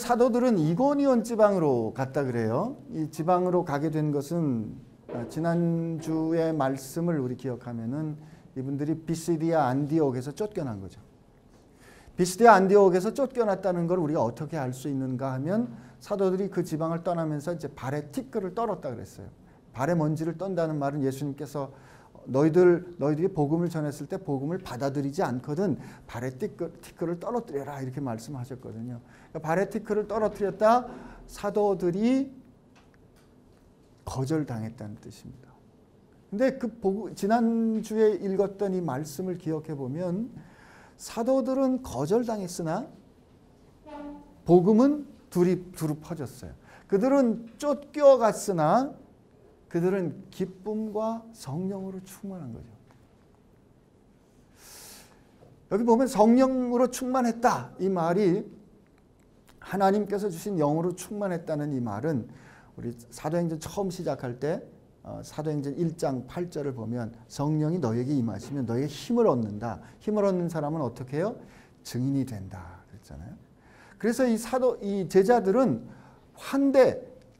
사도들은 이고니온 지방으로 갔다 그래요. 이 지방으로 가게 된 것은 지난주의 말씀을 우리 기억하면은 이분들이 비시디아 안디옥에서 쫓겨난 거죠. 비시디아 안디옥에서 쫓겨났다는 걸 우리가 어떻게 알 수 있는가 하면 사도들이 그 지방을 떠나면서 이제 발에 티끌을 떨었다 그랬어요. 발에 먼지를 떤다는 말은 예수님께서 너희들이 복음을 전했을 때 복음을 받아들이지 않거든 발에 티끌을 떨어뜨려라 이렇게 말씀하셨거든요. 그러니까 발에 티끌을 떨어뜨렸다 사도들이 거절당했다는 뜻입니다. 근데 지난주에 읽었던 이 말씀을 기억해 보면 사도들은 거절당했으나 복음은 두루 퍼졌어요. 그들은 쫓겨갔으나 그들은 기쁨과 성령으로 충만한 거죠. 여기 보면 성령으로 충만했다. 이 말이 하나님께서 주신 영으로 충만했다는 이 말은 우리 사도행전 처음 시작할 때 사도행전 1장 8절을 보면 성령이 너에게 임하시면 너에게 힘을 얻는다. 힘을 얻는 사람은 어떻게 해요? 증인이 된다. 그랬잖아요. 그래서 이 제자들은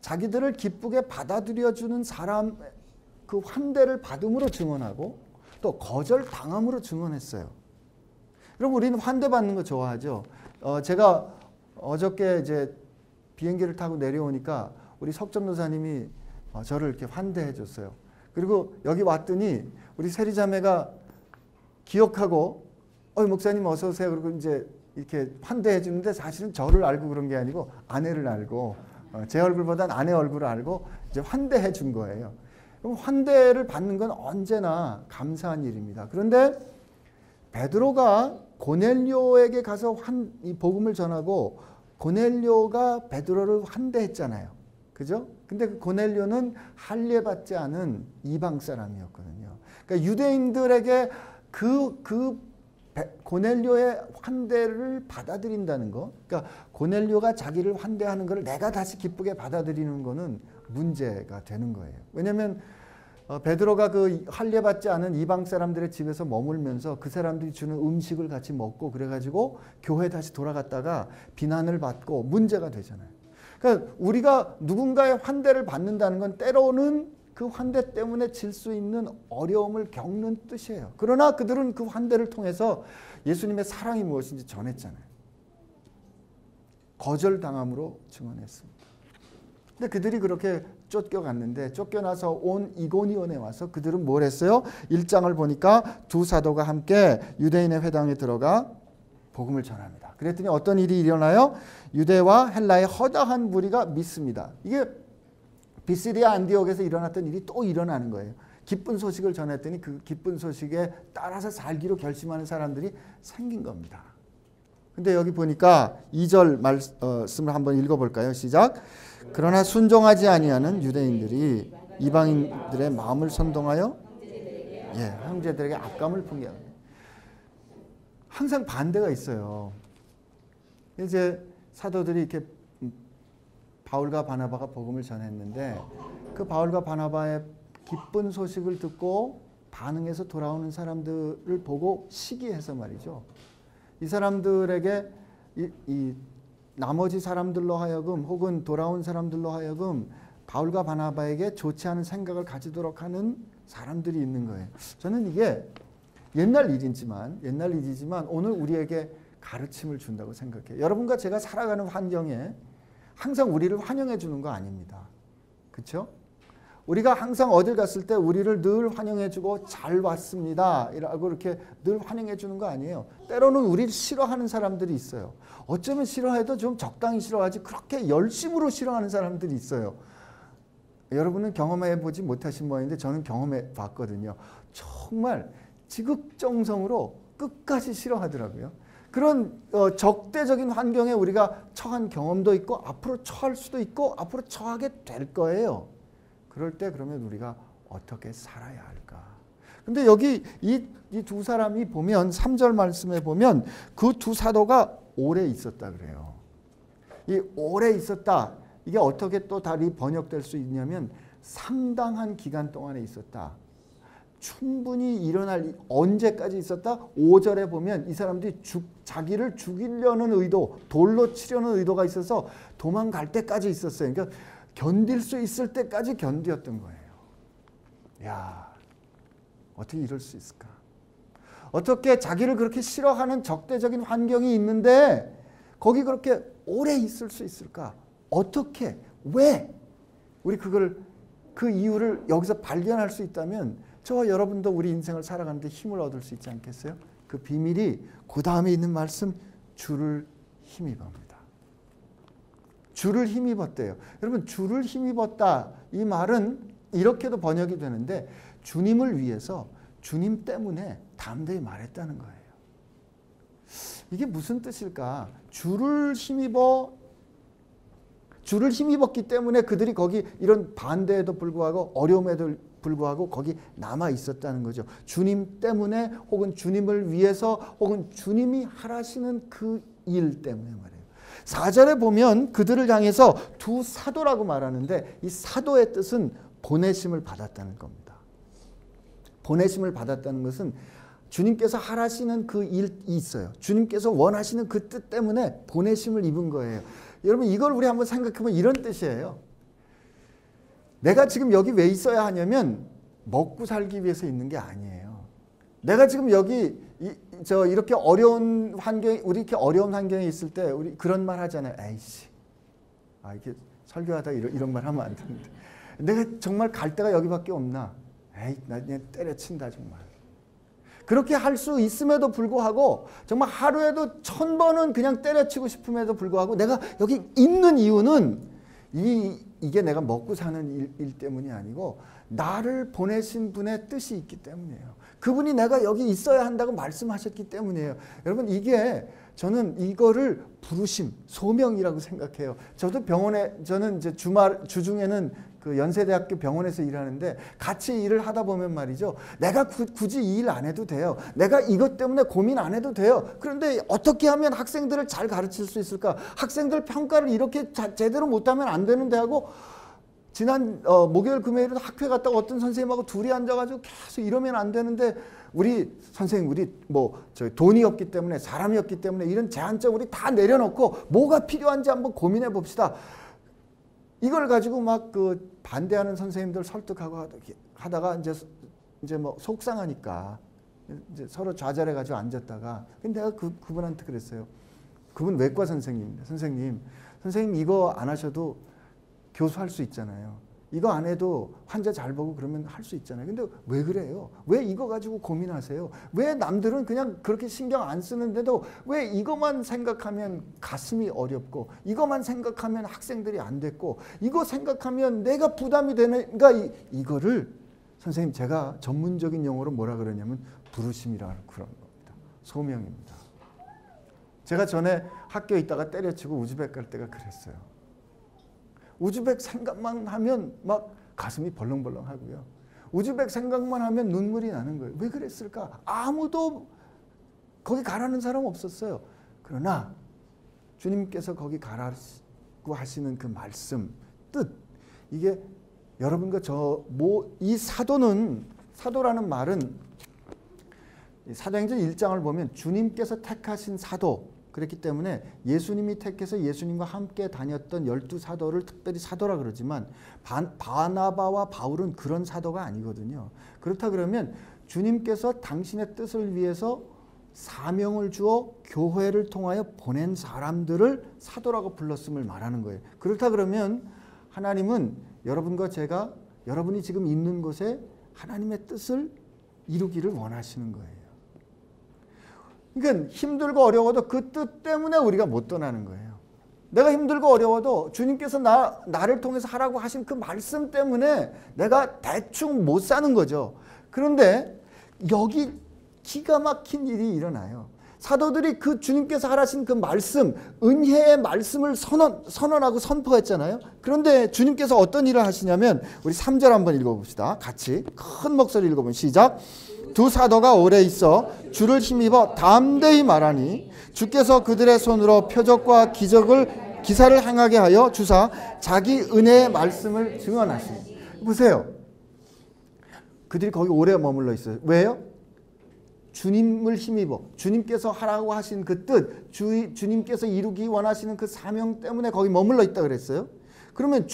자기들을 기쁘게 받아들여주는 사람 그 환대를 받음으로 증언하고 또 거절당함으로 증언했어요. 여러분 우리는 환대받는 거 좋아하죠. 제가 어저께 이제 비행기를 타고 내려오니까 우리 석점도사님이 저를 이렇게 환대해 줬어요. 그리고 여기 왔더니 우리 세리자매가 기억하고 목사님 어서 오세요. 그리고 이제 이렇게 환대해 주는데 사실은 저를 알고 그런 게 아니고 아내를 알고 제 얼굴보다는 아내 얼굴을 알고 이제 환대해 준 거예요. 그럼 환대를 받는 건 언제나 감사한 일입니다. 그런데 베드로가 고넬료에게 가서 이 복음을 전하고 고넬료가 베드로를 환대했잖아요. 그죠? 근데 그 고넬료는 할례받지 않은 이방 사람이었거든요. 그러니까 유대인들에게 고넬료의 환대를 받아들인다는 거. 그러니까 고넬료가 자기를 환대하는 것을 내가 다시 기쁘게 받아들이는 거는 문제가 되는 거예요. 왜냐하면 베드로가 그 할례받지 않은 이방 사람들의 집에서 머물면서 그 사람들이 주는 음식을 같이 먹고 그래가지고 교회 다시 돌아갔다가 비난을 받고 문제가 되잖아요. 그러니까 우리가 누군가의 환대를 받는다는 건 때로는 그 환대 때문에 질 수 있는 어려움을 겪는 뜻이에요. 그러나 그들은 그 환대를 통해서 예수님의 사랑이 무엇인지 전했잖아요. 거절당함으로 증언했습니다. 근데 그들이 그렇게 쫓겨갔는데 쫓겨나서 온 이고니온에 와서 그들은 뭘 했어요? 1장을 보니까 두 사도가 함께 유대인의 회당에 들어가 복음을 전합니다. 그랬더니 어떤 일이 일어나요? 유대와 헬라의 허다한 무리가 믿습니다. 이게 비시디아 안디옥에서 일어났던 일이 또 일어나는 거예요. 기쁜 소식을 전했더니 그 기쁜 소식에 따라서 살기로 결심하는 사람들이 생긴 겁니다. 근데 여기 보니까 2절 말씀을 한번 읽어볼까요? 시작. 그러나 순종하지 아니하는 유대인들이 이방인들의 마음을 선동하여 형제들에게 악감을 풍기합니다. 항상 반대가 있어요. 이제 사도들이 이렇게 바울과 바나바가 복음을 전했는데 그 바울과 바나바의 기쁜 소식을 듣고 반응해서 돌아오는 사람들을 보고 시기해서 말이죠. 이 사람들에게 이 나머지 사람들로 하여금 혹은 돌아온 사람들로 하여금 바울과 바나바에게 좋지 않은 생각을 가지도록 하는 사람들이 있는 거예요. 저는 이게 옛날 일이지만 오늘 우리에게 가르침을 준다고 생각해요. 여러분과 제가 살아가는 환경에 항상 우리를 환영해 주는 거 아닙니다. 그렇죠? 우리가 항상 어딜 갔을 때 우리를 늘 환영해 주고 잘 왔습니다 라고 이렇게 늘 환영해 주는 거 아니에요. 때로는 우리를 싫어하는 사람들이 있어요. 어쩌면 싫어해도 좀 적당히 싫어하지 그렇게 열심으로 싫어하는 사람들이 있어요. 여러분은 경험해 보지 못하신 모양인데 저는 경험해 봤거든요. 정말 지극정성으로 끝까지 싫어하더라고요. 그런 적대적인 환경에 우리가 처한 경험도 있고 앞으로 처할 수도 있고 앞으로 처하게 될 거예요. 그럴 때 그러면 우리가 어떻게 살아야 할까? 근데 여기 이 두 사람이 보면 3절 말씀에 보면 그 두 사도가 오래 있었다 그래요. 이 오래 있었다. 이게 어떻게 또 다리 번역될 수 있냐면 상당한 기간 동안에 있었다. 충분히 일어날 언제까지 있었다? 5절에 보면 이 사람들이 자기를 죽이려는 의도, 돌로 치려는 의도가 있어서 도망갈 때까지 있었어요. 그러니까 견딜 수 있을 때까지 견디었던 거예요. 야, 어떻게 이럴 수 있을까? 어떻게 자기를 그렇게 싫어하는 적대적인 환경이 있는데 거기 그렇게 오래 있을 수 있을까? 어떻게? 왜? 우리 그 이유를 여기서 발견할 수 있다면 저와 여러분도 우리 인생을 살아가는데 힘을 얻을 수 있지 않겠어요? 그 비밀이 그 다음에 있는 말씀, 주를 힘입어입니다. 주를 힘입었대요. 여러분, 주를 힘입었다, 이 말은 이렇게도 번역이 되는데 주님을 위해서, 주님 때문에 담대히 말했다는 거예요. 이게 무슨 뜻일까? 주를 힘입었기 때문에 그들이 거기 이런 반대에도 불구하고 어려움에도 불구하고 거기 남아 있었다는 거죠. 주님 때문에, 혹은 주님을 위해서, 혹은 주님이 하라시는 그 일 때문에 말이에요. 4절에 보면 그들을 향해서 두 사도라고 말하는데 이 사도의 뜻은 보내심을 받았다는 겁니다. 보내심을 받았다는 것은 주님께서 하라시는 그 일이 있어요. 주님께서 원하시는 그 뜻 때문에 보내심을 입은 거예요. 여러분, 이걸 우리 한번 생각해보면 이런 뜻이에요. 내가 지금 여기 왜 있어야 하냐면 먹고 살기 위해서 있는 게 아니에요. 내가 지금 여기 이렇게 어려운 환경, 우리 이렇게 어려운 환경에 있을 때 우리 그런 말 하잖아요. 에이씨, 이렇게 설교하다 이런 말 하면 안 되는데, 내가 정말 갈 데가 여기밖에 없나? 에이, 나 그냥 때려친다 정말. 그렇게 할 수 있음에도 불구하고 정말 하루에도 1000번은 그냥 때려치고 싶음에도 불구하고 내가 여기 있는 이유는 이게 내가 먹고 사는 일 때문이 아니고 나를 보내신 분의 뜻이 있기 때문이에요. 그분이 내가 여기 있어야 한다고 말씀하셨기 때문이에요. 여러분, 이게 저는 이거를 부르심, 소명이라고 생각해요. 저는 이제 주중에는 그 연세대학교 병원에서 일하는데 같이 일을 하다 보면 말이죠. 내가 굳이 이 일 안 해도 돼요. 내가 이것 때문에 고민 안 해도 돼요. 그런데 어떻게 하면 학생들을 잘 가르칠 수 있을까? 학생들 평가를 이렇게 제대로 못하면 안 되는데 하고, 지난 목요일 금요일에도 학교에 갔다가 어떤 선생님하고 둘이 앉아가지고 계속 이러면 안 되는데, 우리 선생님, 우리 돈이 없기 때문에, 사람이 없기 때문에 이런 제한점 우리 다 내려놓고 뭐가 필요한지 한번 고민해 봅시다. 이걸 가지고 막 그 반대하는 선생님들 설득하고 하다가 이제 뭐 속상하니까 이제 서로 좌절해 가지고 앉았다가, 근데 내가 그분한테 그랬어요. 그분 외과 선생님인데, 선생님 이거 안 하셔도 교수할 수 있잖아요. 이거 안 해도 환자 잘 보고 그러면 할 수 있잖아요. 근데 왜 그래요? 왜 이거 가지고 고민하세요? 왜 남들은 그냥 그렇게 신경 안 쓰는데도 왜 이것만 생각하면 가슴이 어렵고, 이것만 생각하면 학생들이 안 됐고, 이거 생각하면 내가 부담이 되는가? 이거를 선생님, 제가 전문적인 용어로 뭐라 그러냐면 부르심이라고 그런 겁니다. 소명입니다. 제가 전에 학교에 있다가 때려치고 우즈벡 갈 때가 그랬어요. 우즈벡 생각만 하면 막 가슴이 벌렁벌렁 하고요. 우즈벡 생각만 하면 눈물이 나는 거예요. 왜 그랬을까? 아무도 거기 가라는 사람 없었어요. 그러나 주님께서 거기 가라고 하시는 그 말씀, 뜻, 이게 여러분과 이 사도라는 말은 사도행전 1장을 보면 주님께서 택하신 사도, 그렇기 때문에 예수님이 택해서 예수님과 함께 다녔던 12사도를 특별히 사도라 그러지만 바나바와 바울은 그런 사도가 아니거든요. 그렇다 그러면 주님께서 당신의 뜻을 위해서 사명을 주어 교회를 통하여 보낸 사람들을 사도라고 불렀음을 말하는 거예요. 그렇다 그러면 하나님은 여러분과 제가, 여러분이 지금 있는 곳에 하나님의 뜻을 이루기를 원하시는 거예요. 그러니까 힘들고 어려워도 그 뜻 때문에 우리가 못 떠나는 거예요. 내가 힘들고 어려워도 주님께서 나를 통해서 하라고 하신 그 말씀 때문에 내가 대충 못 사는 거죠. 그런데 여기 기가 막힌 일이 일어나요. 사도들이 그 주님께서 하라신 그 말씀, 은혜의 말씀을 선언하고 선포했잖아요. 그런데 주님께서 어떤 일을 하시냐면, 우리 3절 한번 읽어봅시다. 같이 큰 목소리 읽어보면 시작. 두 사도가 오래 있어 주를 힘입어 담대히 말하니 주께서 그들의 손으로 표적과 기사를 행하게 하여 주사 자기 은혜의 말씀을 증언하시니. 보세요. 그들이 거기 오래 머물러 있어요. 왜요? 주님을 힘입어 주님께서 하라고 하신 그 뜻, 주님께서 이루기 원하시는 그 사명 때문에 거기 머물러 있다 그랬어요. 그러면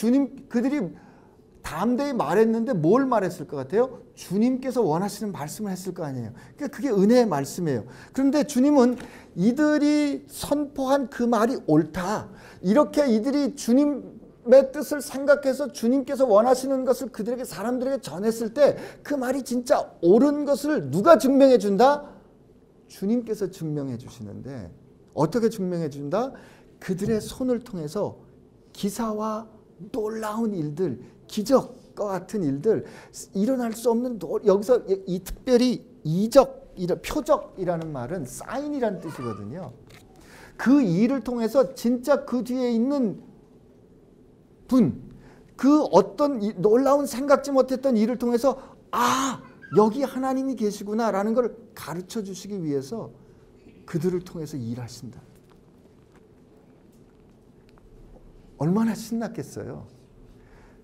그들이 담대히 말했는데 뭘 말했을 것 같아요? 주님께서 원하시는 말씀을 했을 거 아니에요. 그러니까 그게 은혜의 말씀이에요. 그런데 주님은 이들이 선포한 그 말이 옳다. 이렇게 이들이 주님의 뜻을 생각해서 주님께서 원하시는 것을 그들에게 사람들에게 전했을 때 그 말이 진짜 옳은 것을 누가 증명해 준다? 주님께서 증명해 주시는데 어떻게 증명해 준다? 그들의 손을 통해서 기사와 놀라운 일들, 기적과 같은 일들, 일어날 수 없는 여기서 이 특별히 이적, 표적이라는 말은 사인이라는 뜻이거든요. 그 일을 통해서 진짜 그 뒤에 있는 분, 그 어떤 놀라운 생각지 못했던 일을 통해서 아, 여기 하나님이 계시구나라는 걸 가르쳐 주시기 위해서 그들을 통해서 일하신다. 얼마나 신났겠어요.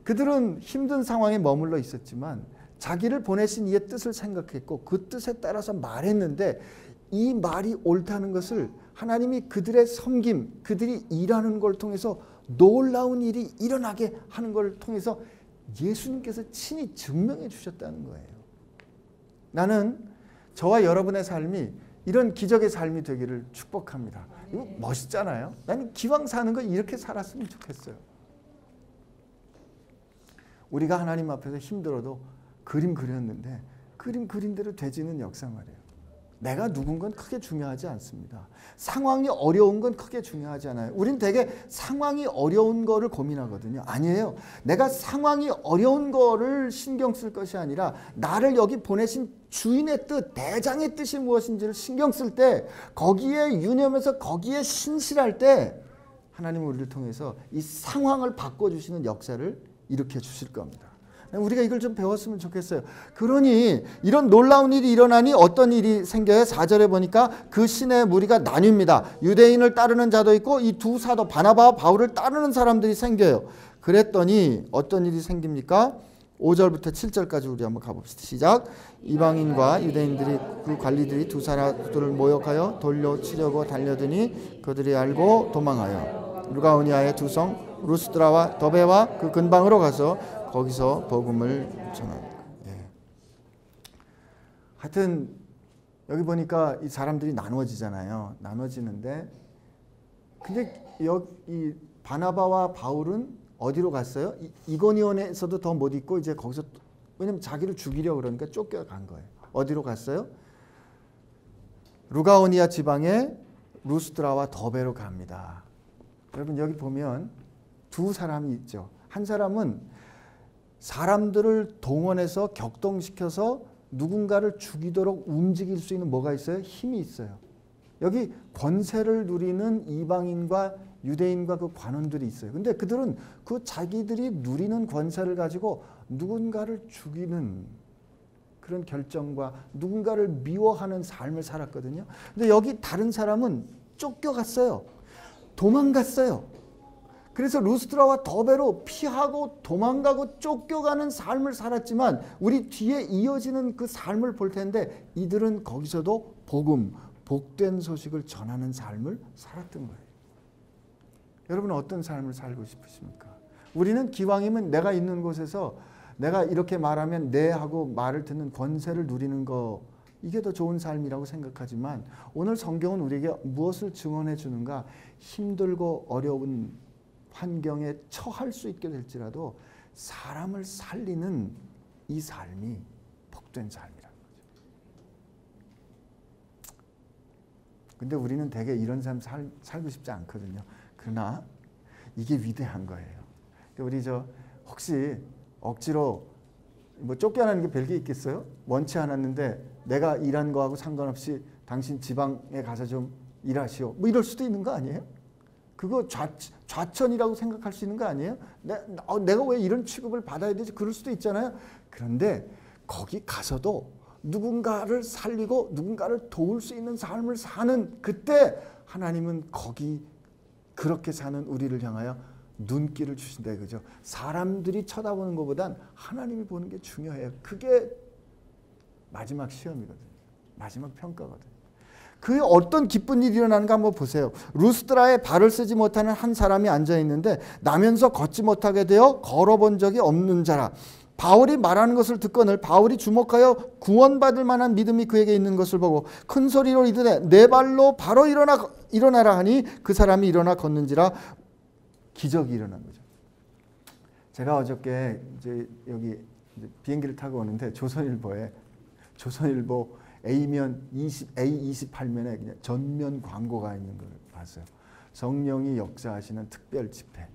그들은 힘든 상황에 머물러 있었지만 자기를 보내신 이의 뜻을 생각했고 그 뜻에 따라서 말했는데 이 말이 옳다는 것을 하나님이 그들의 섬김, 그들이 일하는 걸 통해서 놀라운 일이 일어나게 하는 걸 통해서 예수님께서 친히 증명해 주셨다는 거예요. 나는 저와 여러분의 삶이 이런 기적의 삶이 되기를 축복합니다. 이거 멋있잖아요. 나는 기왕 사는 거 이렇게 살았으면 좋겠어요. 우리가 하나님 앞에서 힘들어도 그림 그렸는데 그림 그린 대로 되지는 역사 말이에요. 내가 누군 건 크게 중요하지 않습니다. 상황이 어려운 건 크게 중요하지 않아요. 우린 되게 상황이 어려운 거를 고민하거든요. 아니에요. 내가 상황이 어려운 거를 신경 쓸 것이 아니라 나를 여기 보내신 주인의 뜻, 대장의 뜻이 무엇인지를 신경 쓸 때 거기에 유념해서 거기에 신실할 때 하나님은 우리를 통해서 이 상황을 바꿔주시는 역사를 일으켜 주실 겁니다. 우리가 이걸 좀 배웠으면 좋겠어요. 그러니 이런 놀라운 일이 일어나니 어떤 일이 생겨요? 4절에 보니까 그 신의 무리가 나뉩니다. 유대인을 따르는 자도 있고 이 두 사도 바나바와 바울을 따르는 사람들이 생겨요. 그랬더니 어떤 일이 생깁니까? 5절부터 7절까지 우리 한번 가봅시다. 시작. 이방인과 유대인들이 그 관리들이 두 사람들을 모욕하여 돌려치려고 달려드니 그들이 알고 도망하여 루가오니아의 두 성 루스드라와 더베와 그 근방으로 가서 거기서 복음을 전합니다. 예. 하여튼 여기 보니까 이 사람들이 나눠지잖아요. 나눠지는데 근데 이 바나바와 바울은 어디로 갔어요? 이고니온에서도 더 못 있고 이제 거기서 왜냐면 자기를 죽이려 그러니까 쫓겨간 거예요. 어디로 갔어요? 루가오니아 지방의 루스드라와 더베로 갑니다. 여러분 여기 보면 두 사람이 있죠. 한 사람은 사람들을 동원해서 격동시켜서 누군가를 죽이도록 움직일 수 있는 뭐가 있어요? 힘이 있어요. 여기 권세를 누리는 이방인과 유대인과 그 관원들이 있어요. 근데 그들은 그 자기들이 누리는 권세를 가지고 누군가를 죽이는 그런 결정과 누군가를 미워하는 삶을 살았거든요. 근데 여기 다른 사람은 쫓겨갔어요. 도망갔어요. 그래서 루스드라와 더베로 피하고 도망가고 쫓겨가는 삶을 살았지만 우리 뒤에 이어지는 그 삶을 볼 텐데 이들은 거기서도 복음, 복된 소식을 전하는 삶을 살았던 거예요. 여러분은 어떤 삶을 살고 싶으십니까? 우리는 기왕이면 내가 있는 곳에서 내가 이렇게 말하면 네 하고 말을 듣는 권세를 누리는 거 이게 더 좋은 삶이라고 생각하지만 오늘 성경은 우리에게 무엇을 증언해 주는가? 힘들고 어려운 환경에 처할 수 있게 될지라도 사람을 살리는 이 삶이 복된 삶이라는 거죠. 근데 우리는 되게 이런 삶 살고 싶지 않거든요. 그러나 이게 위대한 거예요. 우리 혹시 억지로 뭐 쫓겨나는 게 별게 있겠어요? 원치 않았는데 내가 일한 거하고 상관없이 당신 지방에 가서 좀 일하시오. 뭐 이럴 수도 있는 거 아니에요? 그거 좌천이라고 생각할 수 있는 거 아니에요? 내가 왜 이런 취급을 받아야 되지? 그럴 수도 있잖아요. 그런데 거기 가서도 누군가를 살리고 누군가를 도울 수 있는 삶을 사는 그때 하나님은 거기 그렇게 사는 우리를 향하여 눈길을 주신다 이거죠. 사람들이 쳐다보는 것보단 하나님이 보는 게 중요해요. 그게 마지막 시험이거든요. 마지막 평가거든요. 그 어떤 기쁜 일이 일어나는가 한번 보세요. 루스드라에 발을 쓰지 못하는 한 사람이 앉아 있는데 나면서 걷지 못하게 되어 걸어본 적이 없는 자라. 바울이 말하는 것을 듣거늘 바울이 주목하여 구원받을 만한 믿음이 그에게 있는 것을 보고 큰 소리로 이르되 내 발로 바로 일어나라 하니 그 사람이 일어나 걷는지라. 기적이 일어난 거죠. 제가 어저께 이제 여기 비행기를 타고 오는데 조선일보에 A면 A28면에 그냥 전면 광고가 있는 걸 봤어요. 성령이 역사하시는 특별 집회.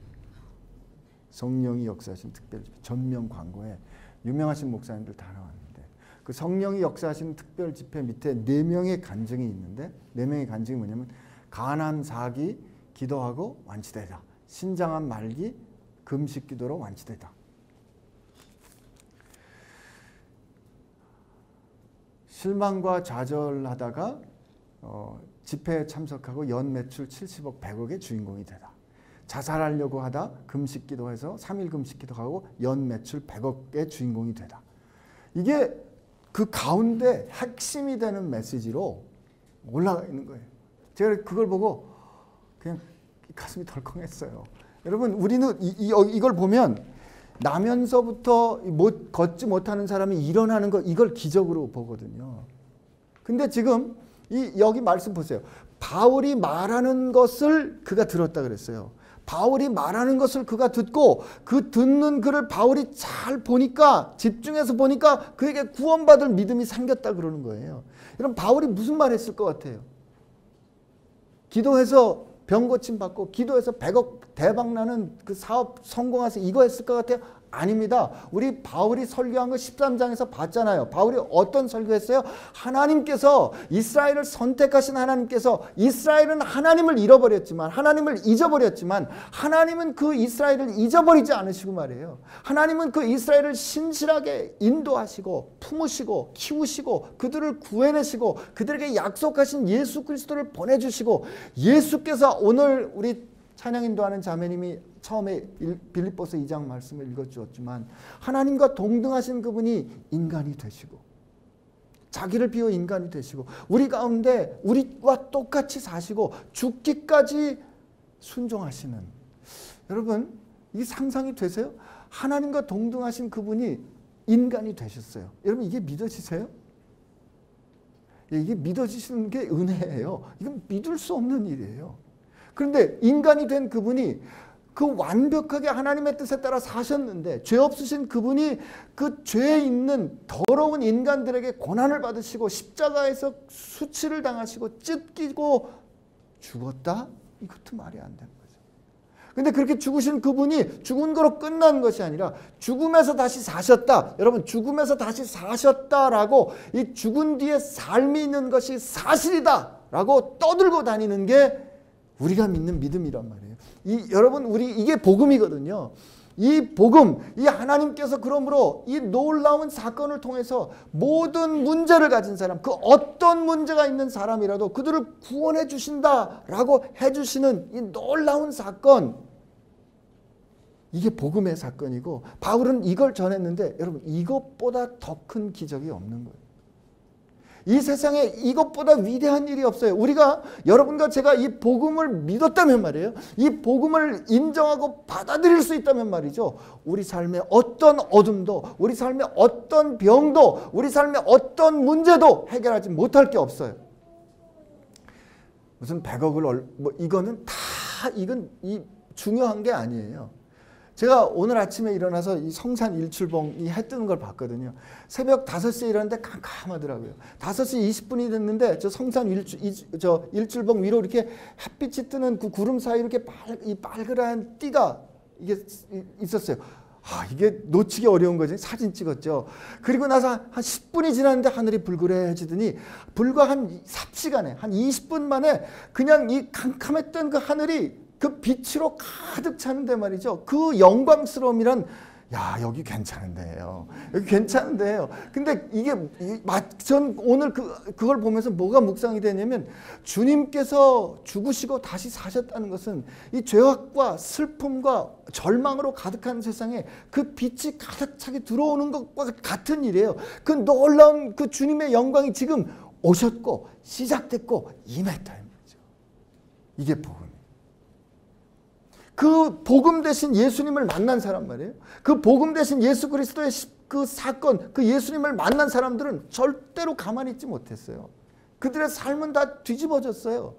성령이 역사하시는 특별 집회. 전면 광고에 유명하신 목사님들 다 나왔는데 그 성령이 역사하시는 특별 집회 밑에 4명의 간증이 있는데 4명의 간증이 뭐냐면 가난 사기 기도하고 완치되다. 신장한 말기 금식 기도로 완치되다. 실망과 좌절하다가 집회에 참석하고 연 매출 70억 100억의 주인공이 되다. 자살하려고 하다 금식 기도해서 3일 금식 기도하고 연 매출 100억의 주인공이 되다. 이게 그 가운데 핵심이 되는 메시지로 올라가 있는 거예요. 제가 그걸 보고 그냥 가슴이 덜컹했어요. 여러분 우리는 이걸 보면 나면서부터 걷지 못하는 사람이 일어나는 거 이걸 기적으로 보거든요. 근데 지금 여기 말씀 보세요. 바울이 말하는 것을 그가 들었다 그랬어요. 바울이 말하는 것을 그가 듣고 그 듣는 그를 바울이 잘 보니까 집중해서 보니까 그에게 구원받을 믿음이 생겼다 그러는 거예요. 여러분 바울이 무슨 말 했을 것 같아요? 기도해서 병 고침 받고 기도해서 100억 대박 나는 그 사업 성공해서 이거 했을 것 같아요? 아닙니다. 우리 바울이 설교한 거 13장에서 봤잖아요. 바울이 어떤 설교했어요? 하나님께서 이스라엘을 선택하신 하나님께서 이스라엘은 하나님을 잃어버렸지만 하나님을 잊어버렸지만 하나님은 그 이스라엘을 잊어버리지 않으시고 말이에요. 하나님은 그 이스라엘을 신실하게 인도하시고 품으시고 키우시고 그들을 구해내시고 그들에게 약속하신 예수 그리스도를 보내주시고 예수께서 오늘 우리 찬양 인도하는 자매님이 처음에 빌립보서 2장 말씀을 읽어주었지만 하나님과 동등하신 그분이 인간이 되시고 자기를 비워 인간이 되시고 우리 가운데 우리와 똑같이 사시고 죽기까지 순종하시는 여러분 이 상상이 되세요? 하나님과 동등하신 그분이 인간이 되셨어요. 여러분 이게 믿어지세요? 이게 믿어지시는 게 은혜예요. 이건 믿을 수 없는 일이에요. 그런데 인간이 된 그분이 그 완벽하게 하나님의 뜻에 따라 사셨는데 죄 없으신 그분이 그 죄 있는 더러운 인간들에게 고난을 받으시고 십자가에서 수치를 당하시고 찢기고 죽었다? 이것도 말이 안 되는 거죠. 근데 그렇게 죽으신 그분이 죽은 거로 끝난 것이 아니라 죽음에서 다시 사셨다. 여러분 죽음에서 다시 사셨다라고 이 죽은 뒤에 삶이 있는 것이 사실이다 라고 떠들고 다니는 게 우리가 믿는 믿음이란 말이에요. 여러분 우리 이게 복음이거든요. 이 복음, 이 하나님께서 그러므로 이 놀라운 사건을 통해서 모든 문제를 가진 사람, 그 어떤 문제가 있는 사람이라도 그들을 구원해 주신다라고 해주시는 이 놀라운 사건, 이게 복음의 사건이고 바울은 이걸 전했는데 여러분 이것보다 더 큰 기적이 없는 거예요. 이 세상에 이것보다 위대한 일이 없어요. 우리가 여러분과 제가 이 복음을 믿었다면 말이에요. 이 복음을 인정하고 받아들일 수 있다면 말이죠. 우리 삶의 어떤 어둠도 우리 삶의 어떤 병도 우리 삶의 어떤 문제도 해결하지 못할 게 없어요. 무슨 100억을 이거는 다 이건 중요한 게 아니에요. 제가 오늘 아침에 일어나서 이 성산 일출봉이 해 뜨는 걸 봤거든요. 새벽 5시에 일어났는데 캄캄하더라고요. 5시 20분이 됐는데 저 성산 일출봉 위로 이렇게 햇빛이 뜨는 그 구름 사이 이렇게 빨그란 띠가 이게 있었어요. 이게 놓치기 어려운 거지. 사진 찍었죠. 그리고 나서 한 10분이 지났는데 하늘이 불그레해지더니 불과 한 삽시간에 한 20분 만에 그냥 이 캄캄했던 그 하늘이 그 빛으로 가득 차는데 말이죠. 그 영광스러움이란 야, 여기 괜찮은데요. 여기 괜찮은데요. 근데 이게 전 오늘 그걸 보면서 뭐가 묵상이 되냐면 주님께서 죽으시고 다시 사셨다는 것은 이 죄악과 슬픔과 절망으로 가득한 세상에 그 빛이 가득 차게 들어오는 것과 같은 일이에요. 그 놀라운 그 주님의 영광이 지금 오셨고 시작됐고 임했다는 거죠. 이게 복음이에요. 그 복음 대신 예수님을 만난 사람 말이에요. 그 복음 대신 예수 그리스도의 그 사건, 그 예수님을 만난 사람들은 절대로 가만히 있지 못했어요. 그들의 삶은 다 뒤집어졌어요.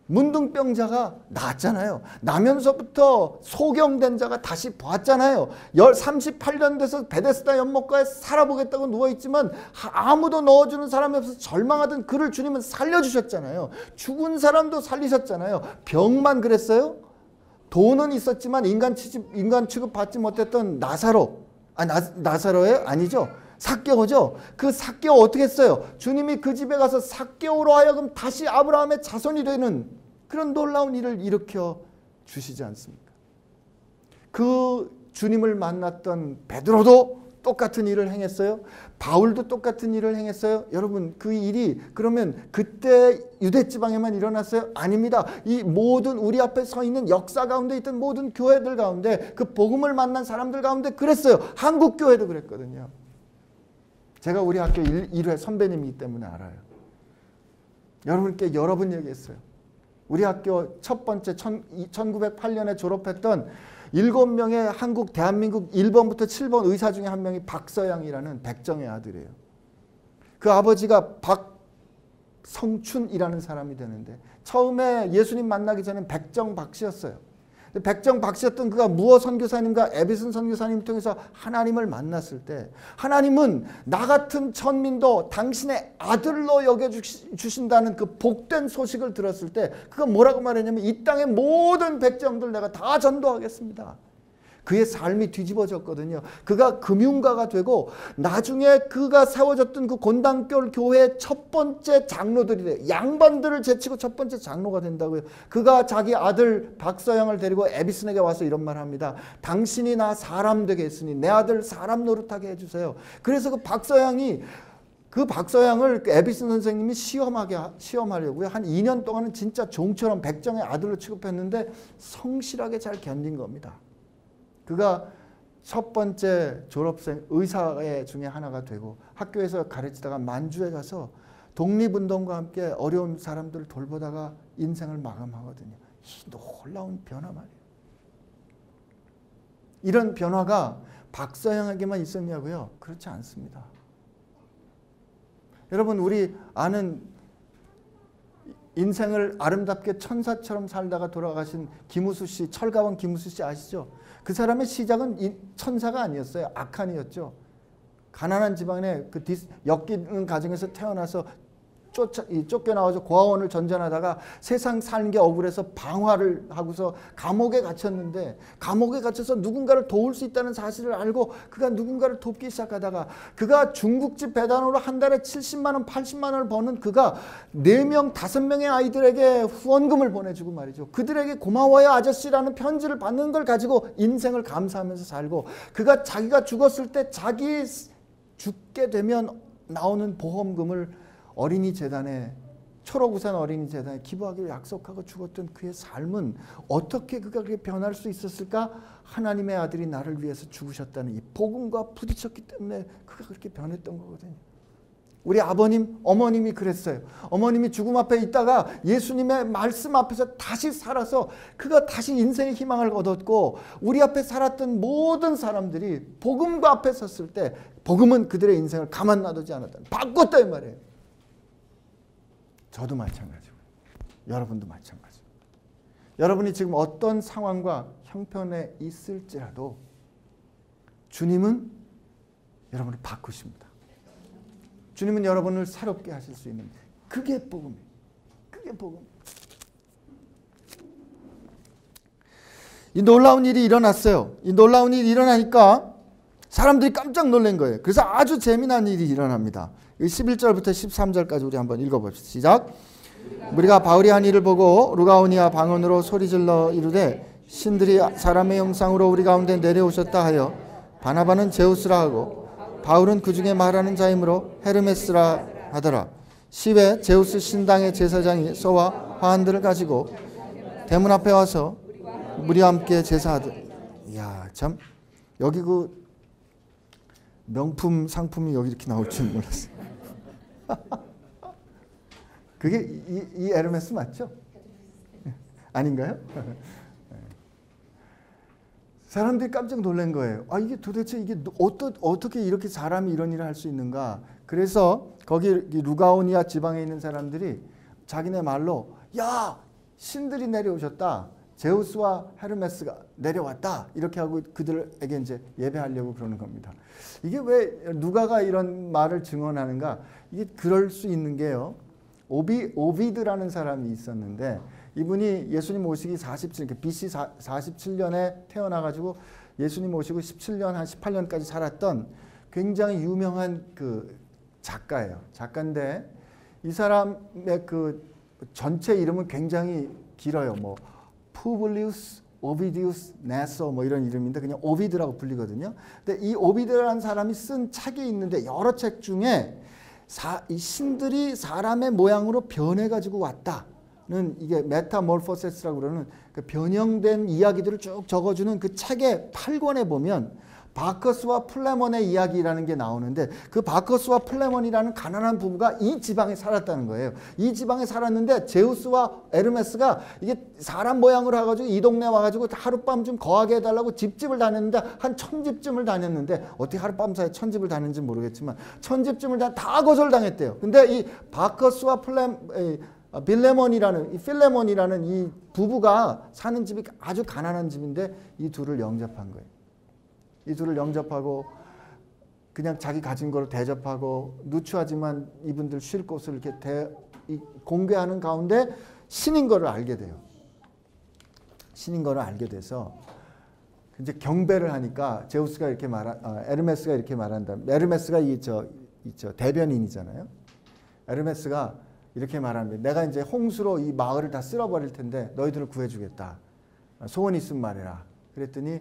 문둥병자가 나았잖아요. 나면서부터 소경된 자가 다시 보았잖아요. 38년 돼서 베데스다 연못가에 살아보겠다고 누워있지만 아무도 넣어주는 사람이 없어서 절망하던 그를 주님은 살려주셨잖아요. 죽은 사람도 살리셨잖아요. 병만 그랬어요? 돈은 있었지만 인간 취급 받지 못했던 나사로예요? 아니죠. 삭개오죠. 그 삭개오 어떻게 했어요? 주님이 그 집에 가서 삭개오로 하여금 다시 아브라함의 자손이 되는 그런 놀라운 일을 일으켜 주시지 않습니까? 그 주님을 만났던 베드로도 똑같은 일을 행했어요. 바울도 똑같은 일을 행했어요. 여러분, 그 일이 그러면 그때 유대 지방에만 일어났어요? 아닙니다. 이 모든 우리 앞에 서 있는 역사 가운데 있던 모든 교회들 가운데 그 복음을 만난 사람들 가운데 그랬어요. 한국 교회도 그랬거든요. 제가 우리 학교 1회 선배님이기 때문에 알아요. 여러분께 여러 번 얘기했어요. 우리 학교 첫 번째 1908년에 졸업했던 7명의 한국 대한민국 1번부터 7번 의사 중에 한 명이 박서양이라는 백정의 아들이에요. 그 아버지가 박성춘이라는 사람이 되는데 처음에 예수님 만나기 전엔 백정 박씨였어요. 백정 박씨였던 그가 무어 선교사님과 에비슨 선교사님을 통해서 하나님을 만났을 때 하나님은 나 같은 천민도 당신의 아들로 여겨주신다는 그 복된 소식을 들었을 때 그가 뭐라고 말했냐면 이 땅의 모든 백정들 내가 다 전도하겠습니다. 그의 삶이 뒤집어졌거든요. 그가 금융가가 되고 나중에 그가 세워졌던 그 곤단골 교회의 첫 번째 장로들이래요. 양반들을 제치고 첫 번째 장로가 된다고요. 그가 자기 아들 박서양을 데리고 에비슨에게 와서 이런 말을 합니다. 당신이 나 사람 되게 했으니 내 아들 사람 노릇하게 해주세요. 그래서 그 박서양을 에비슨 선생님이 시험하려고요. 한 2년 동안은 진짜 종처럼 백정의 아들로 취급했는데 성실하게 잘 견딘 겁니다. 그가 첫 번째 졸업생 의사 중에 하나가 되고 학교에서 가르치다가 만주에 가서 독립운동과 함께 어려운 사람들을 돌보다가 인생을 마감하거든요. 이 놀라운 변화 말이에요. 이런 변화가 박서양에게만 있었냐고요? 그렇지 않습니다. 여러분, 우리 아는 인생을 아름답게 천사처럼 살다가 돌아가신 김우수 씨, 철가원 김우수 씨 아시죠? 그 사람의 시작은 천사가 아니었어요. 악한이었죠. 가난한 집안에 그 엮이는 가정에서 태어나서 쫓겨나와서 고아원을 전전하다가 세상 사는 게 억울해서 방화를 하고서 감옥에 갇혔는데 감옥에 갇혀서 누군가를 도울 수 있다는 사실을 알고 그가 누군가를 돕기 시작하다가 그가 중국집 배달으로 한 달에 70만 원, 80만 원을 버는 그가 4명, 5명의 아이들에게 후원금을 보내주고 말이죠. 그들에게 고마워요 아저씨라는 편지를 받는 걸 가지고 인생을 감사하면서 살고 그가 자기가 죽었을 때 자기 죽게 되면 나오는 보험금을 어린이재단에 초록우산 어린이재단에 기부하기로 약속하고 죽었던 그의 삶은 어떻게 그가 그렇게 변할 수 있었을까? 하나님의 아들이 나를 위해서 죽으셨다는 이 복음과 부딪혔기 때문에 그가 그렇게 변했던 거거든요. 우리 아버님, 어머님이 그랬어요. 어머님이 죽음 앞에 있다가 예수님의 말씀 앞에서 다시 살아서 그가 다시 인생의 희망을 얻었고 우리 앞에 살았던 모든 사람들이 복음과 앞에 섰을 때 복음은 그들의 인생을 가만 놔두지 않았다. 바꿨다 이 말이에요. 저도 마찬가지고 여러분도 마찬가지고 여러분이 지금 어떤 상황과 형편에 있을지라도 주님은 여러분을 바꾸십니다. 주님은 여러분을 새롭게 하실 수 있는 그게 복음이에요. 그게 복음. 이 놀라운 일이 일어났어요. 이 놀라운 일이 일어나니까 사람들이 깜짝 놀란 거예요. 그래서 아주 재미난 일이 일어납니다. 11절부터 13절까지 우리 한번 읽어봅시다. 시작. 우리가 바울이 한 일을 보고 루가오니아 방언으로 소리질러 이르되 신들이 사람의 형상으로 우리 가운데 내려오셨다 하여 바나바는 제우스라 하고 바울은 그 중에 말하는 자이므로 헤르메스라 하더라. 10회 제우스 신당의 제사장이 소와 화환들을 가지고 대문 앞에 와서 우리와 함께 제사하더. 이야, 참 여기 그 명품 상품이 여기 이렇게 나올 줄 몰랐어요. 그게 이 에르메스 맞죠? 아닌가요? 사람들이 깜짝 놀란 거예요. 아, 이게 도대체 이게 어떻게 이렇게 사람이 이런 일을 할 수 있는가? 그래서 거기 루가오니아 지방에 있는 사람들이 자기네 말로 야, 신들이 내려오셨다. 제우스와 헤르메스가 내려왔다. 이렇게 하고 그들에게 이제 예배하려고 그러는 겁니다. 이게 왜 누가가 이런 말을 증언하는가? 이게 그럴 수 있는 게요. 오비드라는 사람이 있었는데 이분이 예수님 오시기 47, BC 47년에 태어나가지고 예수님 오시고 17년, 한 18년까지 살았던 굉장히 유명한 그 작가예요. 작가인데 이 사람의 그 전체 이름은 굉장히 길어요. 뭐 푸블리우스, 오비디우스, 네서 뭐 이런 이름인데 그냥 오비드라고 불리거든요. 근데 이 오비드라는 사람이 쓴 책이 있는데 여러 책 중에 이 신들이 사람의 모양으로 변해가지고 왔다는 이게 메타몰포세스라고 그러는 그 변형된 이야기들을 쭉 적어주는 그 책의 8권에 보면 바커스와 플레몬의 이야기라는 게 나오는데 그 바커스와 플레몬이라는 가난한 부부가 이 지방에 살았다는 거예요. 이 지방에 살았는데 제우스와 에르메스가 이게 사람 모양으로 해가지고 이 동네 와가지고 하룻밤 좀 거하게 해달라고 집집을 다녔는데 한 1000집쯤을 다녔는데 어떻게 하룻밤 사이에 1000집을 다녔는지 모르겠지만 1000집쯤을 다 거절당했대요. 근데 이 바커스와 필레몬이라는 이 부부가 사는 집이 아주 가난한 집인데 이 둘을 영접한 거예요. 이 둘을 영접하고 그냥 자기 가진 거로 대접하고 누추하지만 이분들 쉴 곳을 이렇게 공개하는 가운데 신인 거를 알게 돼요. 신인 거를 알게 돼서 이제 경배를 하니까 제우스가 이렇게 에르메스가 이렇게 말한다. 에르메스가 이 대변인이잖아요. 에르메스가 이렇게 말합니다. 내가 이제 홍수로 이 마을을 다 쓸어버릴 텐데 너희들을 구해주겠다. 소원 있으면 말해라. 그랬더니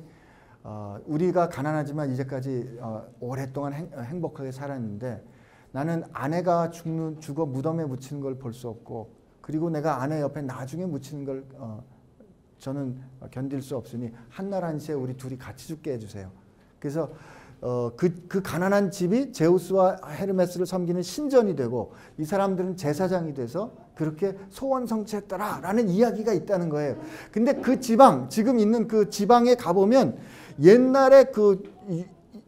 우리가 가난하지만 이제까지 오랫동안 행복하게 살았는데 나는 아내가 죽어 무덤에 묻히는 걸 볼 수 없고 그리고 내가 아내 옆에 나중에 묻히는 걸 저는 견딜 수 없으니 한날 한시에 우리 둘이 같이 죽게 해주세요. 그래서 그 가난한 집이 제우스와 헤르메스를 섬기는 신전이 되고 이 사람들은 제사장이 돼서 그렇게 소원 성취했더라라는 이야기가 있다는 거예요. 근데 그 지방, 지금 있는 그 지방에 가보면 옛날에 그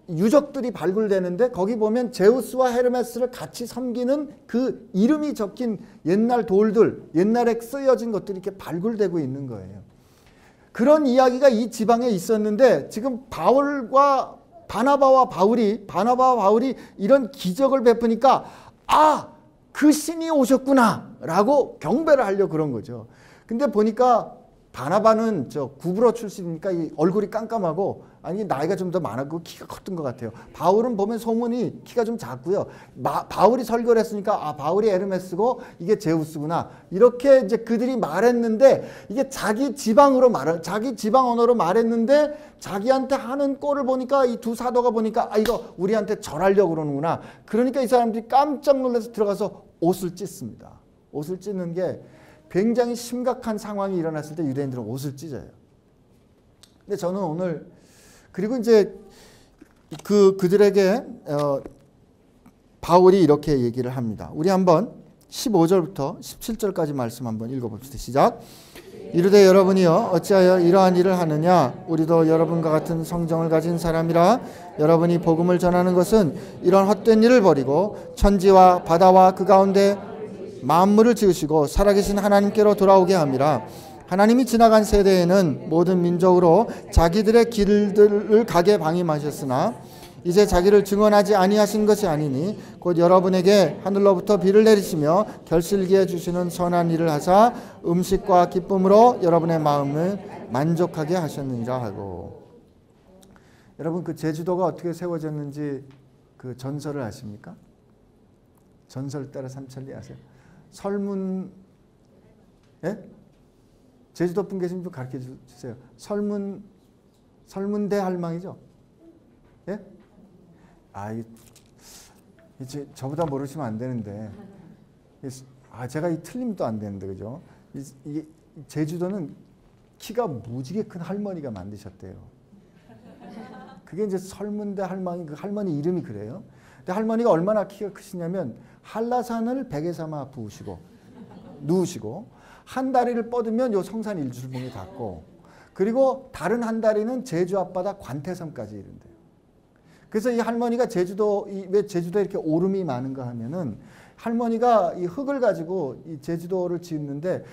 유적들이 발굴되는데 거기 보면 제우스와 헤르메스를 같이 섬기는 그 이름이 적힌 옛날 돌들, 옛날에 쓰여진 것들이 이렇게 발굴되고 있는 거예요. 그런 이야기가 이 지방에 있었는데 지금 바나바와 바울이 이런 기적을 베푸니까 그 신이 오셨구나 라고 경배를 하려고 그런 거죠. 근데 보니까 바나바는 구브로 출신이니까 이 얼굴이 깜깜하고 아니 나이가 좀 더 많았고 키가 컸던 것 같아요. 바울은 보면 소문이 키가 좀 작고요. 바울이 설교를 했으니까 바울이 에르메스고 이게 제우스구나 이렇게 이제 그들이 말했는데 이게 자기 지방 언어로 말했는데 자기한테 하는 꼴을 보니까 이 두 사도가 보니까 이거 우리한테 절하려고 그러는구나. 그러니까 이 사람들이 깜짝 놀라서 들어가서 옷을 찢습니다. 옷을 찢는 게 굉장히 심각한 상황이 일어났을 때 유대인들은 옷을 찢어요. 근데 저는 오늘 그리고 이제 그들에게 바울이 이렇게 얘기를 합니다. 우리 한번 15절부터 17절까지 말씀 한번 읽어봅시다. 시작. 이르되 여러분이여 어찌하여 이러한 일을 하느냐 우리도 여러분과 같은 성정을 가진 사람이라 여러분이 복음을 전하는 것은 이런 헛된 일을 버리고 천지와 바다와 그 가운데 만물을 지으시고 살아계신 하나님께로 돌아오게 함이라. 하나님이 지나간 세대에는 모든 민족으로 자기들의 길들을 가게 방임하셨으나 이제 자기를 증언하지 아니하신 것이 아니니 곧 여러분에게 하늘로부터 비를 내리시며 결실기에 주시는 선한 일을 하사 음식과 기쁨으로 여러분의 마음을 만족하게 하셨느니라 하고. 여러분 그 제주도가 어떻게 세워졌는지 그 전설을 아십니까? 전설 따라 삼천리 아세요? 설문 제주도 분 계신 분 가르쳐 주세요. 설문대 할망이죠. 예? 이제 저보다 모르시면 안 되는데. 제가 이 틀림도 안 되는데, 그죠? 이게 제주도는 키가 무지개 큰 할머니가 만드셨대요. 그게 이제 설문대 할머니, 그 할머니 이름이 그래요. 근데 할머니가 얼마나 키가 크시냐면 한라산을 베개 삼아 누우시고 한 다리를 뻗으면 요 성산 일출봉이 닿고, 그리고 다른 한 다리는 제주 앞바다 관태섬까지 이른대요. 그래서 이 할머니가 왜 제주도에 이렇게 오름이 많은가 하면은, 할머니가 이 흙을 가지고 이 제주도를 짓는데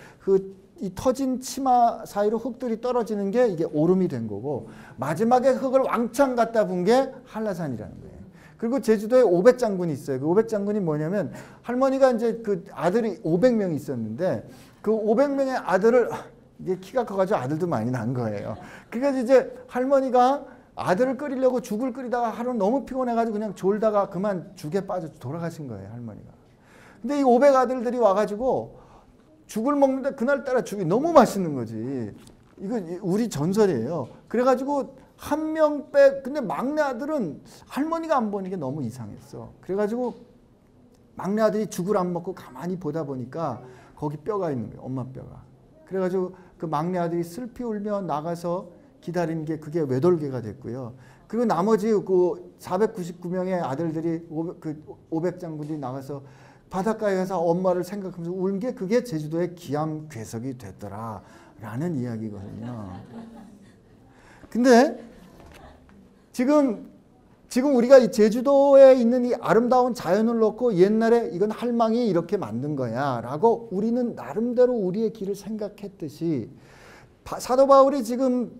이 터진 치마 사이로 흙들이 떨어지는 게 이게 오름이 된 거고, 마지막에 흙을 왕창 갖다 분 게 한라산이라는 거예요. 그리고 제주도에 500장군이 있어요. 그 500장군이 뭐냐면, 할머니가 이제 그 아들이 500명이 있었는데 그 500명의 아들을, 이게 키가 커가지고 아들도 많이 난 거예요. 그래서 이제 할머니가 아들을 끓이려고 죽을 끓이다가 하루 너무 피곤해가지고 그냥 졸다가 그만 죽에 빠져 돌아가신 거예요, 할머니가. 근데 이 500 아들들이 와가지고 죽을 먹는데 그날따라 죽이 너무 맛있는 거지. 이거 우리 전설이에요. 그래가지고 한 명 근데 막내 아들은 할머니가 안 보는 게 너무 이상했어. 그래가지고 막내 아들이 죽을 안 먹고 가만히 보다 보니까 거기 뼈가 있는 거예요, 엄마 뼈가. 그래가지고 그 막내 아들이 슬피 울며 나가서 기다린 게 그게 외돌개가 됐고요. 그리고 나머지 그 499명의 아들들이 500장군들이 나가서 바닷가에 가서 엄마를 생각하면서 울 게 그게 제주도의 기암괴석이 됐더라라는 이야기거든요. 근데 지금 우리가 이 제주도에 있는 이 아름다운 자연을 놓고 옛날에 이건 할망이 이렇게 만든 거야 라고 우리는 나름대로 우리의 길을 생각했듯이, 사도 바울이 지금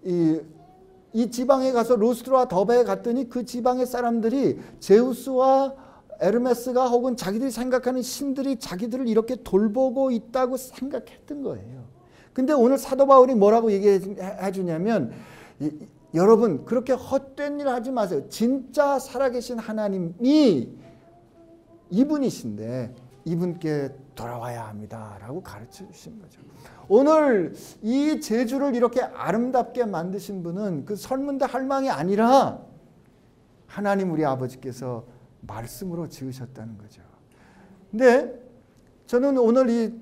이 지방에 가서 루스트라와 더베에 갔더니 그 지방의 사람들이 제우스와 에르메스가 혹은 자기들이 생각하는 신들이 자기들을 이렇게 돌보고 있다고 생각했던 거예요. 근데 오늘 사도 바울이 뭐라고 얘기해 주냐면, 여러분 그렇게 헛된 일 하지 마세요. 진짜 살아계신 하나님이 이분이신데 이분께 돌아와야 합니다 라고 가르쳐 주신 거죠. 오늘 이 제주를 이렇게 아름답게 만드신 분은 그 설문대 할망이 아니라 하나님 우리 아버지께서 말씀으로 지으셨다는 거죠. 근데 저는 오늘 이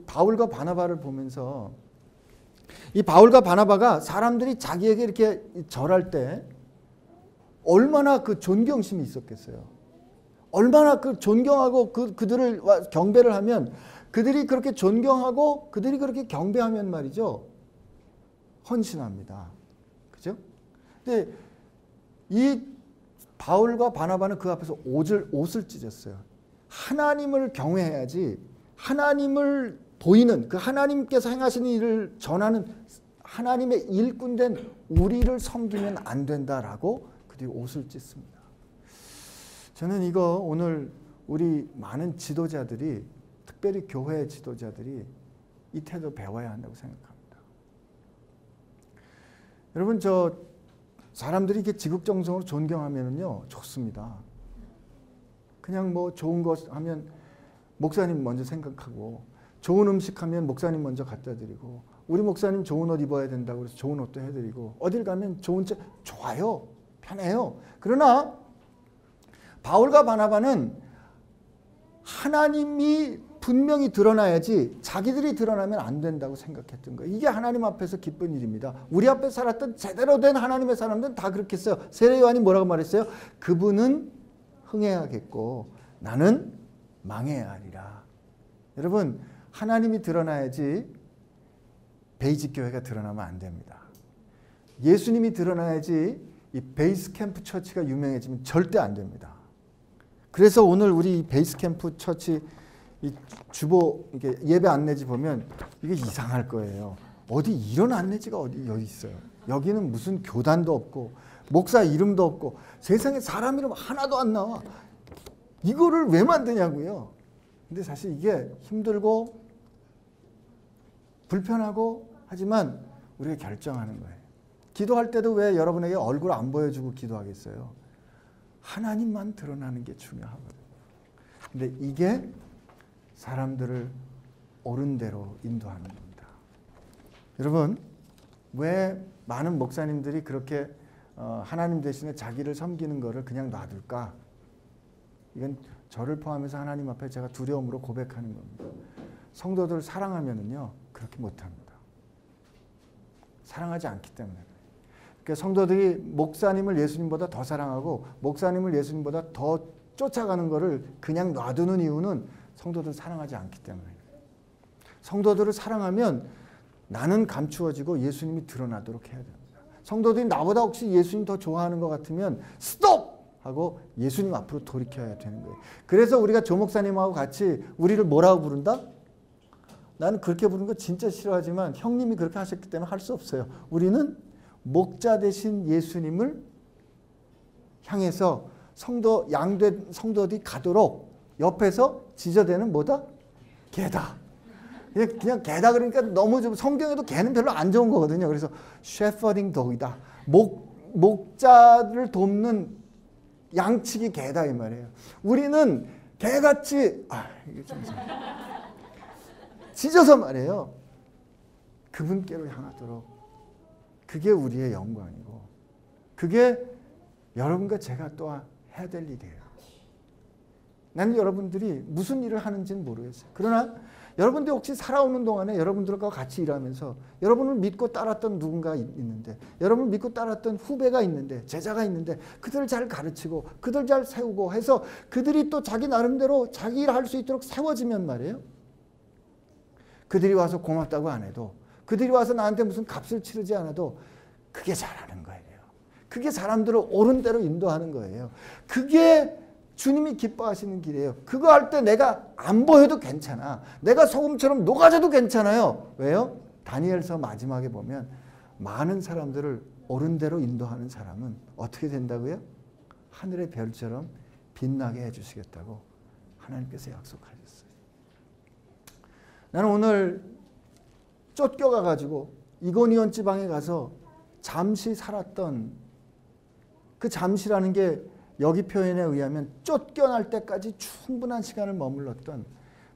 바울과 바나바를 보면서, 이 바울과 바나바가 사람들이 자기에게 이렇게 절할 때 얼마나 그 존경심이 있었겠어요. 얼마나 그 존경하고 그들을 경배를 하면, 그들이 그렇게 존경하고 그들이 그렇게 경배하면 말이죠, 헌신합니다. 그죠? 근데 이 바울과 바나바는 그 앞에서 옷을 찢었어요. 하나님을 경외해야지, 하나님을 보이는 그 하나님께서 행하시는 일을 전하는 하나님의 일꾼된 우리를 섬기면 안 된다라고 그들이 옷을 찢습니다. 저는 이거 오늘 우리 많은 지도자들이, 특별히 교회 지도자들이 이 태도 배워야 한다고 생각합니다. 여러분 사람들이 이렇게 지극정성으로 존경하면요 좋습니다. 그냥 뭐 좋은 것 하면 목사님 먼저 생각하고, 좋은 음식 하면 목사님 먼저 갖다 드리고, 우리 목사님 좋은 옷 입어야 된다고 그래서 좋은 옷도 해드리고, 어딜 가면 좋은 차 좋아요, 편해요. 그러나 바울과 바나바는 하나님이 분명히 드러나야지 자기들이 드러나면 안 된다고 생각했던 거예요. 이게 하나님 앞에서 기쁜 일입니다. 우리 앞에 살았던 제대로 된 하나님의 사람들은 다 그렇게 했어요. 세례 요한이 뭐라고 말했어요? 그분은 흥해야겠고 나는 망해야 하리라. 여러분 하나님이 드러나야지 베이직 교회가 드러나면 안 됩니다. 예수님이 드러나야지 이 베이스 캠프 처치가 유명해지면 절대 안 됩니다. 그래서 오늘 우리 베이스 캠프 처치 이 주보 이게 예배 안내지 보면 이게 이상할 거예요. 어디 이런 안내지가 여기 있어요. 여기는 무슨 교단도 없고 목사 이름도 없고 세상에 사람 이름 하나도 안 나와. 이거를 왜 만드냐고요. 근데 사실 이게 힘들고 불편하고 하지만 우리가 결정하는 거예요. 기도할 때도 왜 여러분에게 얼굴 안 보여주고 기도하겠어요? 하나님만 드러나는 게 중요하거든요. 근데 이게 사람들을 옳은 대로 인도하는 겁니다. 여러분 왜 많은 목사님들이 그렇게 하나님 대신에 자기를 섬기는 거를 그냥 놔둘까? 이건 저를 포함해서 하나님 앞에 제가 두려움으로 고백하는 겁니다. 성도들을 사랑하면은요 그렇게 못합니다. 사랑하지 않기 때문에. 그러니까 성도들이 목사님을 예수님보다 더 사랑하고 목사님을 예수님보다 더 쫓아가는 거를 그냥 놔두는 이유는 성도들을 사랑하지 않기 때문에. 성도들을 사랑하면 나는 감추어지고 예수님이 드러나도록 해야 됩니다. 성도들이 나보다 혹시 예수님 더 좋아하는 것 같으면 스톱! 하고 예수님 앞으로 돌이켜야 되는 거예요. 그래서 우리가 조 목사님하고 같이 우리를 뭐라고 부른다? 나는 그렇게 부르는 거 진짜 싫어하지만 형님이 그렇게 하셨기 때문에 할 수 없어요. 우리는 목자 되신 예수님을 향해서 양된 성도들이 가도록 옆에서 지저대는 뭐다? 개다. 그냥 개다 그러니까 너무 좀 성경에도 개는 별로 안 좋은 거거든요. 그래서 shepherding dog이다. 목자를 돕는 양치기 개다 이 말이에요. 우리는 개같이 이게 좀 짖어서 말이에요. 그분께로 향하도록. 그게 우리의 영광이고 그게 여러분과 제가 또 해야 될 일이에요. 나는 여러분들이 무슨 일을 하는지는 모르겠어요. 그러나 여러분들이 혹시 살아오는 동안에 여러분들과 같이 일하면서 여러분을 믿고 따랐던 누군가 있는데 여러분을 믿고 따랐던 후배가 있는데 제자가 있는데 그들을 잘 가르치고 그들 잘 세우고 해서 그들이 또 자기 나름대로 자기 일을 할 수 있도록 세워지면 말이에요. 그들이 와서 고맙다고 안 해도 그들이 와서 나한테 무슨 값을 치르지 않아도 그게 잘하는 거예요. 그게 사람들을 옳은 대로 인도하는 거예요. 그게 주님이 기뻐하시는 길이에요. 그거 할 때 내가 안 보여도 괜찮아. 내가 소금처럼 녹아져도 괜찮아요. 왜요? 다니엘서 마지막에 보면 많은 사람들을 옳은 대로 인도하는 사람은 어떻게 된다고요? 하늘의 별처럼 빛나게 해주시겠다고 하나님께서 약속하셨어요. 나는 오늘 쫓겨가가지고 이고니온 지방에 가서 잠시 살았던 그 잠시라는 게 여기 표현에 의하면 쫓겨날 때까지 충분한 시간을 머물렀던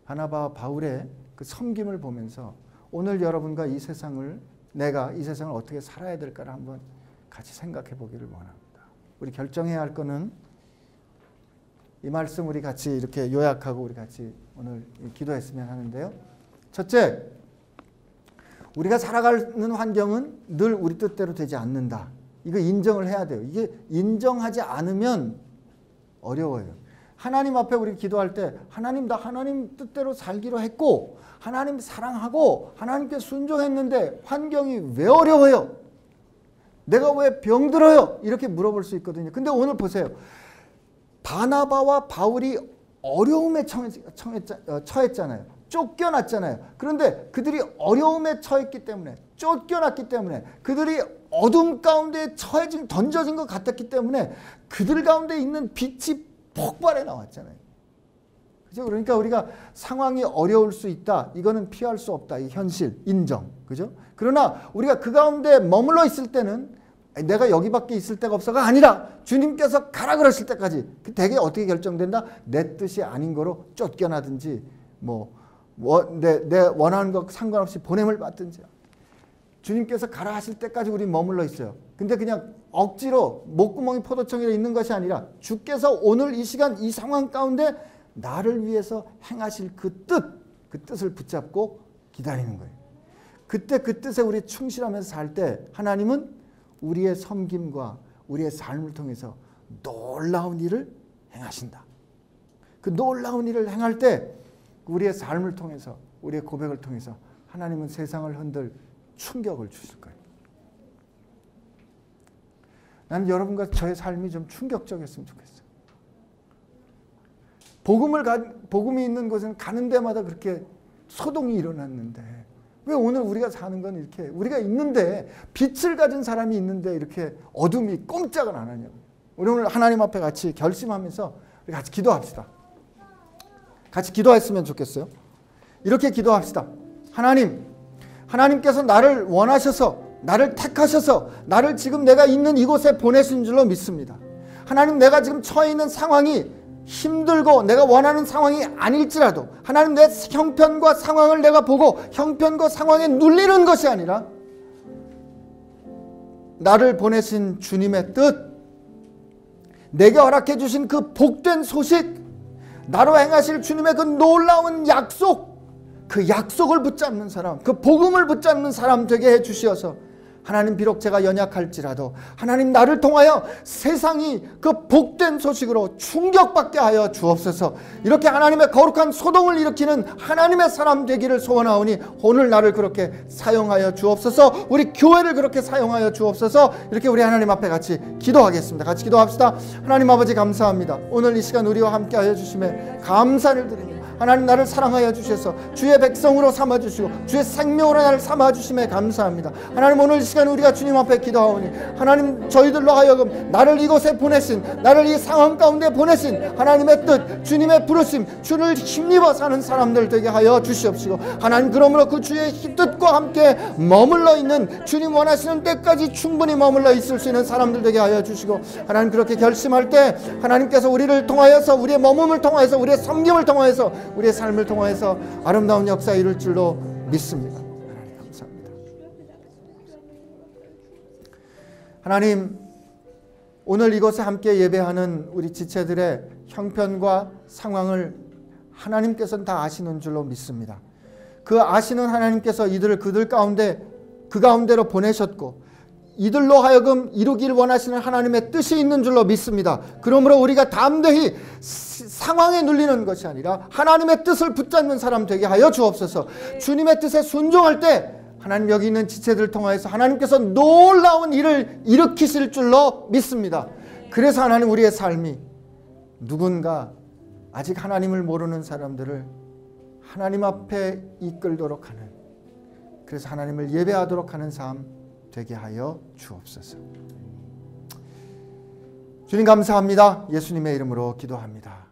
바나바와 바울의 그 섬김을 보면서 오늘 여러분과 이 세상을 내가 이 세상을 어떻게 살아야 될까를 한번 같이 생각해 보기를 원합니다. 우리 결정해야 할 거는 이 말씀 우리 같이 이렇게 요약하고 우리 같이 오늘 기도했으면 하는데요. 첫째, 우리가 살아가는 환경은 늘 우리 뜻대로 되지 않는다. 이거 인정을 해야 돼요. 이게 인정하지 않으면 어려워요. 하나님 앞에 우리 기도할 때 하나님 나 하나님 뜻대로 살기로 했고 하나님 사랑하고 하나님께 순종했는데 환경이 왜 어려워요? 내가 왜 병들어요? 이렇게 물어볼 수 있거든요. 근데 오늘 보세요. 바나바와 바울이 어려움에 처했잖아요. 쫓겨났잖아요. 그런데 그들이 어려움에 처했기 때문에 쫓겨났기 때문에 그들이 어둠 가운데 던져진 것 같았기 때문에 그들 가운데 있는 빛이 폭발해 나왔잖아요. 그죠? 그러니까 우리가 상황이 어려울 수 있다. 이거는 피할 수 없다. 이 현실, 인정. 그죠? 그러나 우리가 그 가운데 머물러 있을 때는 내가 여기밖에 있을 데가 없어가 아니라 주님께서 가라 그러실 때까지 대개 어떻게 결정된다? 내 뜻이 아닌 거로 쫓겨나든지 내 원하는 것 상관없이 보냄을 받든지 주님께서 가라 하실 때까지 우리 머물러 있어요. 근데 그냥 억지로 목구멍이 포도청에 있는 것이 아니라 주께서 오늘 이 시간 이 상황 가운데 나를 위해서 행하실 그 뜻을 붙잡고 기다리는 거예요. 그때 그 뜻에 우리 충실하면서 살 때 하나님은 우리의 섬김과 우리의 삶을 통해서 놀라운 일을 행하신다. 그 놀라운 일을 행할 때 우리의 삶을 통해서 우리의 고백을 통해서 하나님은 세상을 흔들 충격을 주실 거예요. 나는 여러분과 저의 삶이 좀 충격적이었으면 좋겠어요. 복음이 있는 곳은 가는 데마다 그렇게 소동이 일어났는데 왜 오늘 우리가 사는 건 이렇게 우리가 있는데 빛을 가진 사람이 있는데 이렇게 어둠이 꼼짝을 안 하냐고. 우리 오늘 하나님 앞에 같이 결심하면서 우리 같이 기도합시다. 같이 기도했으면 좋겠어요. 이렇게 기도합시다. 하나님께서 나를 원하셔서 나를 택하셔서 나를 지금 내가 있는 이곳에 보내신 줄로 믿습니다. 하나님 내가 지금 처해 있는 상황이 힘들고 내가 원하는 상황이 아닐지라도 하나님 내 형편과 상황을 내가 보고 형편과 상황에 눌리는 것이 아니라 나를 보내신 주님의 뜻, 내게 허락해 주신 그 복된 소식, 나로 행하실 주님의 그 놀라운 약속, 그 약속을 붙잡는 사람, 그 복음을 붙잡는 사람 되게 해 주시어서 하나님 비록 제가 연약할지라도 하나님 나를 통하여 세상이 그 복된 소식으로 충격받게 하여 주옵소서. 이렇게 하나님의 거룩한 소동을 일으키는 하나님의 사람 되기를 소원하오니 오늘 나를 그렇게 사용하여 주옵소서. 우리 교회를 그렇게 사용하여 주옵소서. 이렇게 우리 하나님 앞에 같이 기도하겠습니다. 같이 기도합시다. 하나님 아버지 감사합니다. 오늘 이 시간 우리와 함께 하여 주심에 감사를 드립니다. 하나님 나를 사랑하여 주셔서 주의 백성으로 삼아주시고 주의 생명으로 나를 삼아주심에 감사합니다. 하나님 오늘 이 시간 우리가 주님 앞에 기도하오니 하나님 저희들로 하여금 나를 이곳에 보내신, 나를 이 상황 가운데 보내신 하나님의 뜻, 주님의 부르심, 주를 힘입어 사는 사람들 되게 하여 주시옵시고 하나님 그러므로 그 주의 뜻과 함께 머물러 있는, 주님 원하시는 때까지 충분히 머물러 있을 수 있는 사람들 되게 하여 주시고 하나님 그렇게 결심할 때 하나님께서 우리를 통하여서, 우리의 머금을 통하여서, 우리의 섬김을 통하여서, 우리의 삶을 통하여서 아름다운 역사 이룰 줄로 믿습니다. 하나님 감사합니다. 하나님 오늘 이곳에 함께 예배하는 우리 지체들의 형편과 상황을 하나님께서는 다 아시는 줄로 믿습니다. 그 아시는 하나님께서 이들을 그들 가운데 그 가운데로 보내셨고 이들로 하여금 이루길 원하시는 하나님의 뜻이 있는 줄로 믿습니다. 그러므로 우리가 담대히 상황에 눌리는 것이 아니라 하나님의 뜻을 붙잡는 사람 되게 하여 주옵소서. 주님의 뜻에 순종할 때 하나님 여기 있는 지체들을 통하여서 하나님께서 놀라운 일을 일으키실 줄로 믿습니다. 그래서 하나님 우리의 삶이 누군가 아직 하나님을 모르는 사람들을 하나님 앞에 이끌도록 하는, 그래서 하나님을 예배하도록 하는 삶 되게 하여 주옵소서. 주님 감사합니다. 예수님의 이름으로 기도합니다.